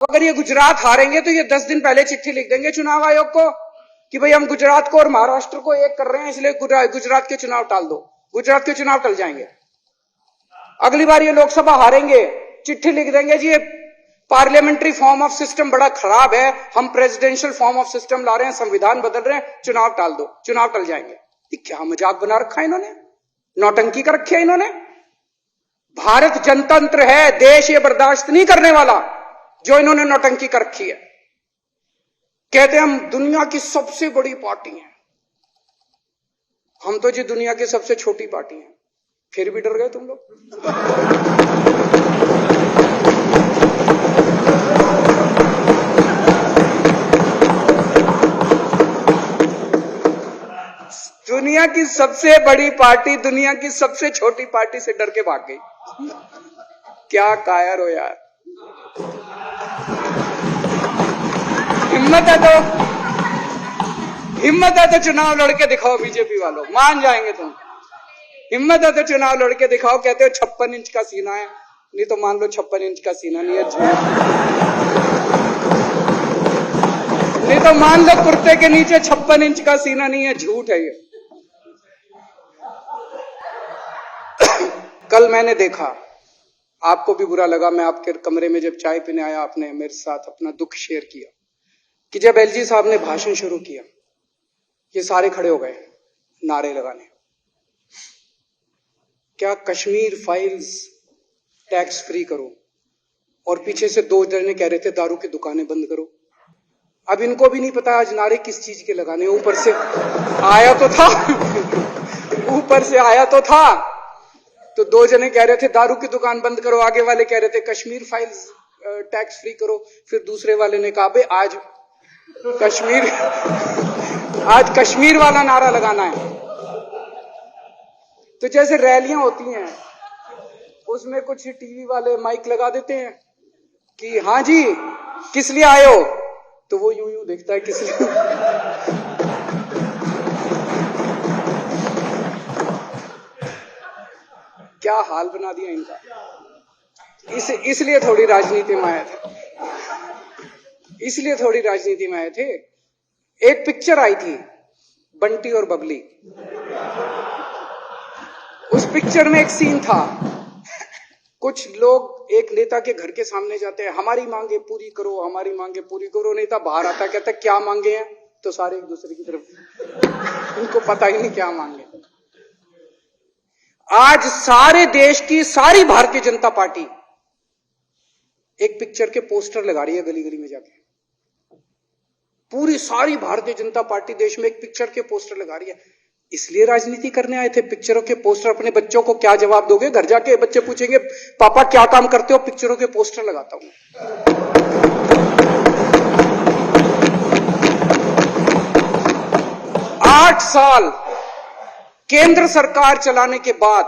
अगर ये गुजरात हारेंगे तो ये 10 दिन पहले चिट्ठी लिख देंगे चुनाव आयोग को कि भाई हम गुजरात को और महाराष्ट्र को एक कर रहे हैं, इसलिए गुजरात के चुनाव टाल दो। गुजरात के चुनाव टल जाएंगे। अगली बार ये लोकसभा हारेंगे, चिट्ठी लिख देंगे जी पार्लियामेंट्री फॉर्म ऑफ सिस्टम बड़ा खराब है, हम प्रेसिडेंशियल फॉर्म ऑफ सिस्टम ला रहे हैं, संविधान बदल रहे हैं, चुनाव टाल दो। चुनाव टल जाएंगे। ये क्या मजाक बना रखा है इन्होंने, नौटंकी कर रखी है इन्होंने। भारत जनतंत्र है, देश ये बर्दाश्त नहीं करने वाला जो इन्होंने नौटंकी कर रखी है। कहते हैं हम दुनिया की सबसे बड़ी पार्टी हैं, हम तो जी दुनिया की सबसे छोटी पार्टी हैं। फिर भी डर गए तुम लोग। दुनिया की सबसे बड़ी पार्टी दुनिया की सबसे छोटी पार्टी से डर के भाग गई। क्या कायर हो यार। हिम्मत है तो चुनाव लड़के दिखाओ बीजेपी वालों, मान जाएंगे तुम। हिम्मत है तो चुनाव लड़के दिखाओ। कहते हो 56 इंच का सीना है, नहीं तो मान लो 56 इंच का सीना नहीं है, झूठ। नहीं तो मान लो कुर्ते के नीचे 56 इंच का सीना नहीं है, झूठ है ये। कल मैंने देखा, आपको भी बुरा लगा, मैं आपके कमरे में जब चाय पीने आया आपने मेरे साथ अपना दुख शेयर किया कि जब एलजी साहब ने भाषण शुरू किया ये सारे खड़े हो गए नारे लगाने। क्या कश्मीर फाइल्स टैक्स फ्री करो, और पीछे से 2 जने कह रहे थे दारू की दुकानें बंद करो। अब इनको भी नहीं पता आज नारे किस चीज के लगाने। ऊपर से आया तो था ऊपर से आया तो था, तो 2 जने कह रहे थे दारू की दुकान बंद करो, आगे वाले कह रहे थे कश्मीर फाइल्स टैक्स फ्री करो, फिर दूसरे वाले ने कहा बे आज कश्मीर वाला नारा लगाना है। तो जैसे रैलियां होती हैं उसमें कुछ टीवी वाले माइक लगा देते हैं कि हाँ जी किस लिए आए हो, तो वो यूं यूं देखता है किस लिए। क्या हाल बना दिया इनका। इसलिए थोड़ी राजनीति में आए थे, इसलिए थोड़ी राजनीति में आए थे। एक पिक्चर आई थी बंटी और बबली, उस पिक्चर में एक सीन था, कुछ लोग एक नेता के घर के सामने जाते हैं, हमारी मांगे पूरी करो, हमारी मांगे पूरी करो। नेता बाहर आता कहता क्या मांगे हैं, तो सारे एक दूसरे की तरफ, उनको पता ही नहीं क्या मांगे। आज सारे देश की सारी भारतीय जनता पार्टी एक पिक्चर के पोस्टर लगा रही है गली गली में जाके। पूरी सारी भारतीय जनता पार्टी देश में एक पिक्चर के पोस्टर लगा रही है। इसलिए राजनीति करने आए थे। पिक्चरों के पोस्टर, अपने बच्चों को क्या जवाब दोगे? घर जाके बच्चे पूछेंगे पापा क्या काम करते हो? पिक्चरों के पोस्टर लगाता हूं। 8 साल केंद्र सरकार चलाने के बाद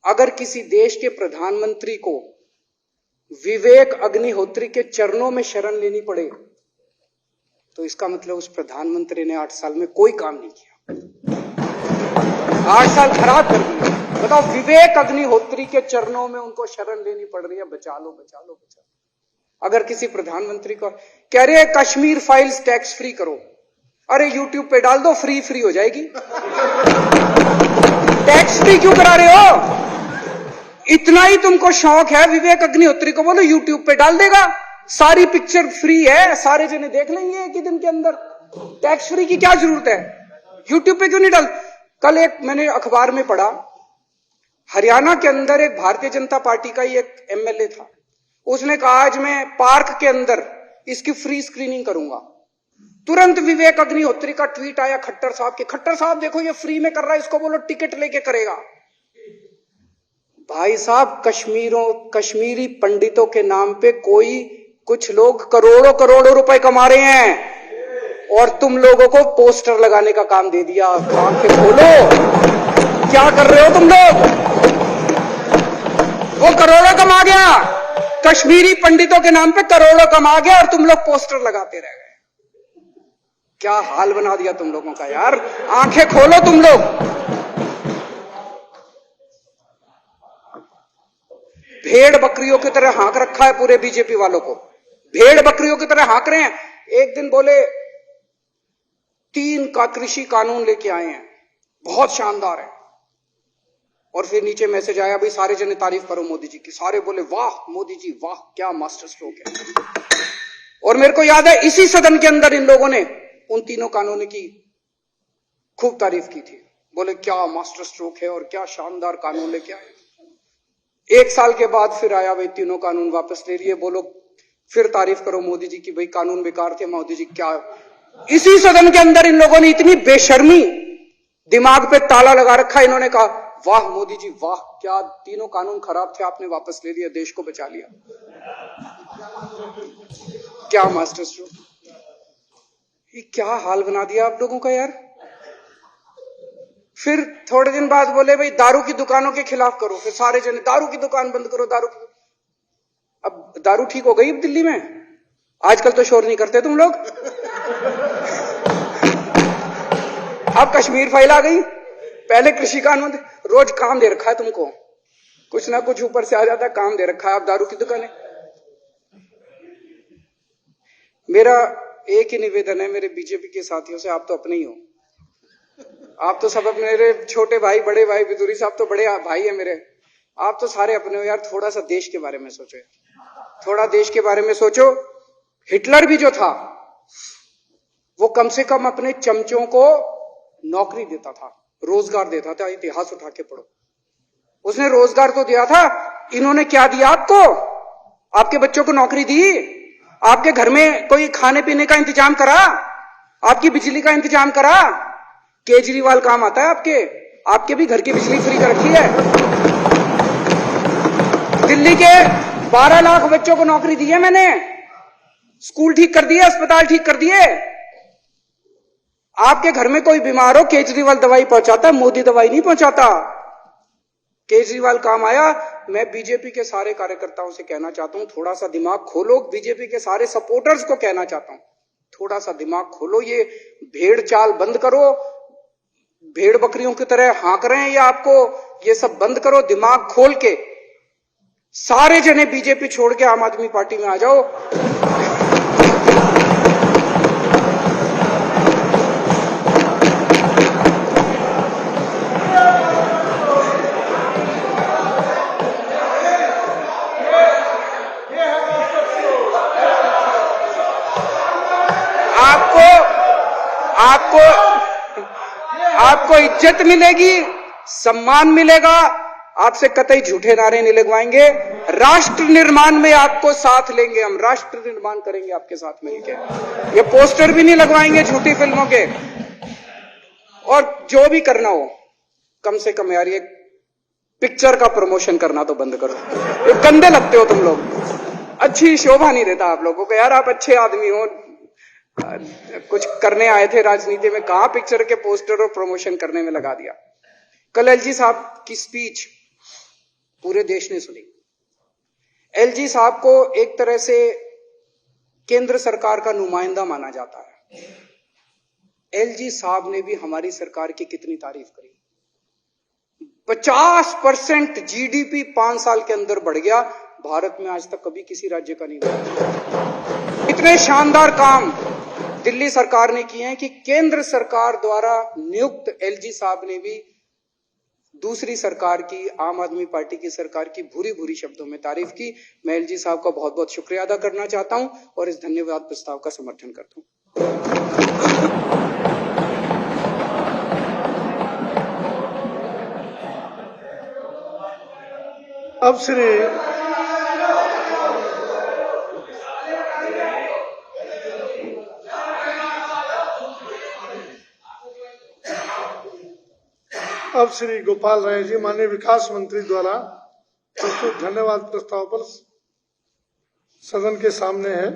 अगर किसी देश के प्रधानमंत्री को विवेक अग्निहोत्री के चरणों में शरण लेनी पड़े तो इसका मतलब उस प्रधानमंत्री ने 8 साल में कोई काम नहीं किया। 8 साल खराब कर दिए। बताओ, विवेक अग्निहोत्री के चरणों में उनको शरण लेनी पड़ रही है, बचा लो बचा लो बचा लो। अगर किसी प्रधानमंत्री को कह रहे हैं कश्मीर फाइल्स टैक्स फ्री करो, अरे यूट्यूब पे डाल दो, फ्री हो जाएगी। टैक्स फ्री क्यों करा रहे हो? इतना ही तुमको शौक है, विवेक अग्निहोत्री को बोलो यूट्यूब पे डाल देगा, सारी पिक्चर फ्री है, सारे जने देख लेंगे एक ही दिन के अंदर। टैक्स फ्री की क्या जरूरत है? यूट्यूब पे क्यों नहीं डाल? कल एक मैंने अखबार में पढ़ा, हरियाणा के अंदर एक भारतीय जनता पार्टी का ही एक एमएलए था, उसने कहा आज मैं पार्क के अंदर इसकी फ्री स्क्रीनिंग करूंगा। तुरंत विवेक अग्निहोत्री का ट्वीट आया खट्टर साहब के, खट्टर साहब देखो ये फ्री में कर रहा है, इसको बोलो टिकट लेके करेगा। भाई साहब, कश्मीरी पंडितों के नाम पे कुछ लोग करोड़ों रुपए कमा रहे हैं और तुम लोगों को पोस्टर लगाने का काम दे दिया। आंखें खोलो, क्या कर रहे हो तुम लोग? वो करोड़ों कमा गया, कश्मीरी पंडितों के नाम पे करोड़ों कमा गया और तुम लोग पोस्टर लगाते रह गए। क्या हाल बना दिया तुम लोगों का यार। आंखें खोलो तुम लोग। भेड़ बकरियों की तरह हाँक रखा है पूरे बीजेपी वालों को। भेड़ बकरियों की तरह हाँक रहे हैं। एक दिन बोले 3 का कृषि कानून लेके आए हैं, बहुत शानदार है, और फिर नीचे मैसेज आया, भाई सारे जने तारीफ करो मोदी जी की। सारे बोले वाह मोदी जी वाह, क्या मास्टर स्ट्रोक है। और मेरे को याद है इसी सदन के अंदर इन लोगों ने उन 3 कानूनों की खूब तारीफ की थी, बोले क्या मास्टर स्ट्रोक है और क्या शानदार कानून लेके आए। 1 साल के बाद फिर आया, भाई 3 कानून वापस ले लिए, बोलो फिर तारीफ करो मोदी जी की, भाई कानून बेकार थे मोदी जी। क्या इसी सदन के अंदर इन लोगों ने इतनी बेशर्मी, दिमाग पे ताला लगा रखा, इन्होंने कहा वाह मोदी जी वाह, क्या 3 कानून खराब थे आपने वापस ले लिया, देश को बचा लिया। क्या मास्टर स्ट्रोक, ये क्या हाल बना दिया आप लोगों का यार। फिर थोड़े दिन बाद बोले भाई दारू की दुकानों के खिलाफ करो, फिर सारे जने दारू की दुकान बंद करो, दारू की। अब दारू ठीक हो गई दिल्ली में, आजकल तो शोर नहीं करते तुम लोग। अब कश्मीर फाइल आ गई, पहले कृषि कानून, रोज काम दे रखा है तुमको, कुछ ना कुछ ऊपर से आ जाता है, काम दे रखा है, अब दारू की दुकान है। मेरा एक ही निवेदन है मेरे बीजेपी के साथियों से, आप तो अपने ही हो, आप तो सब अपने, मेरे छोटे भाई बड़े भाई बिदुरी साहब तो बड़े भाई है मेरे, आप तो सारे अपने हो यार। थोड़ा सा देश के बारे में सोचो, थोड़ा देश के बारे में सोचो। हिटलर भी जो था वो कम से कम अपने चमचों को नौकरी देता था, रोजगार देता था, इतिहास उठा के पढ़ो, उसने रोजगार तो दिया था। इन्होंने क्या दिया आपको, आपके बच्चों को नौकरी दी, आपके घर में कोई खाने पीने का इंतजाम करा, आपकी बिजली का इंतजाम करा। केजरीवाल काम आता है आपके भी घर की बिजली फ्री कर रखी है। दिल्ली के 12 लाख बच्चों को नौकरी दी है मैंने, स्कूल ठीक कर दिए, अस्पताल ठीक कर दिए। आपके घर में कोई बीमार हो, केजरीवाल दवाई पहुंचाता, मोदी दवाई नहीं पहुंचाता। केजरीवाल काम आया। मैं बीजेपी के सारे कार्यकर्ताओं से कहना चाहता हूं, थोड़ा सा दिमाग खोलो। बीजेपी के सारे सपोर्टर्स को कहना चाहता हूं, थोड़ा सा दिमाग खोलो, ये भेड़ चाल बंद करो। भेड़ बकरियों की तरह हाँक रहे हैं ये आपको, ये सब बंद करो, दिमाग खोल के सारे जने बीजेपी छोड़ के आम आदमी पार्टी में आ जाओ। आपको इज्जत मिलेगी, सम्मान मिलेगा, आपसे कतई झूठे नारे नहीं लगवाएंगे। राष्ट्र निर्माण में आपको साथ लेंगे, हम राष्ट्र निर्माण करेंगे आपके साथ मिलकर। ये पोस्टर भी नहीं लगवाएंगे झूठी फिल्मों के। और जो भी करना हो, कम से कम यार ये पिक्चर का प्रमोशन करना तो बंद करो। ये गंदे लगते हो तुम लोग, अच्छी शोभा नहीं देता आप लोगों को यार। आप अच्छे आदमी हो, कुछ करने आए थे राजनीति में, कहां पिक्चर के पोस्टर और प्रमोशन करने में लगा दिया। कल एलजी साहब की स्पीच पूरे देश ने सुनी। एलजी साहब को एक तरह से केंद्र सरकार का नुमाइंदा माना जाता है। एलजी साहब ने भी हमारी सरकार की कितनी तारीफ करी। 50% जीडीपी 5 साल के अंदर बढ़ गया, भारत में आज तक कभी किसी राज्य का नहीं हुआ। इतने शानदार काम दिल्ली सरकार ने किए हैं कि केंद्र सरकार द्वारा नियुक्त एलजी साहब ने भी दूसरी सरकार की, आम आदमी पार्टी की सरकार की भूरी भूरी शब्दों में तारीफ की। मैं एलजी साहब का बहुत बहुत शुक्रिया अदा करना चाहता हूं और इस धन्यवाद प्रस्ताव का समर्थन करता हूं। अब श्री गोपाल राय जी, माननीय विकास मंत्री द्वारा प्रस्तुत धन्यवाद प्रस्ताव पर सदन के सामने है।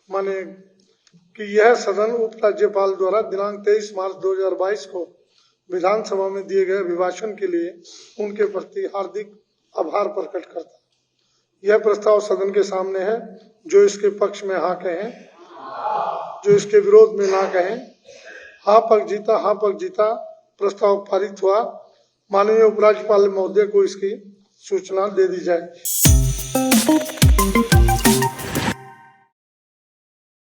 माने कि यह सदन उपराज्यपाल द्वारा दिनांक 23 मार्च 2022 को विधानसभा में दिए गए अभिभाषण के लिए उनके प्रति हार्दिक आभार प्रकट करता है। यह प्रस्ताव सदन के सामने है। जो इसके पक्ष में हाँ कहें, जो इसके विरोध में ना कहें। हाँ पक्ष जीता प्रस्ताव पारित हुआ। माननीय उपराज्यपाल महोदय को इसकी सूचना दे दी जाए।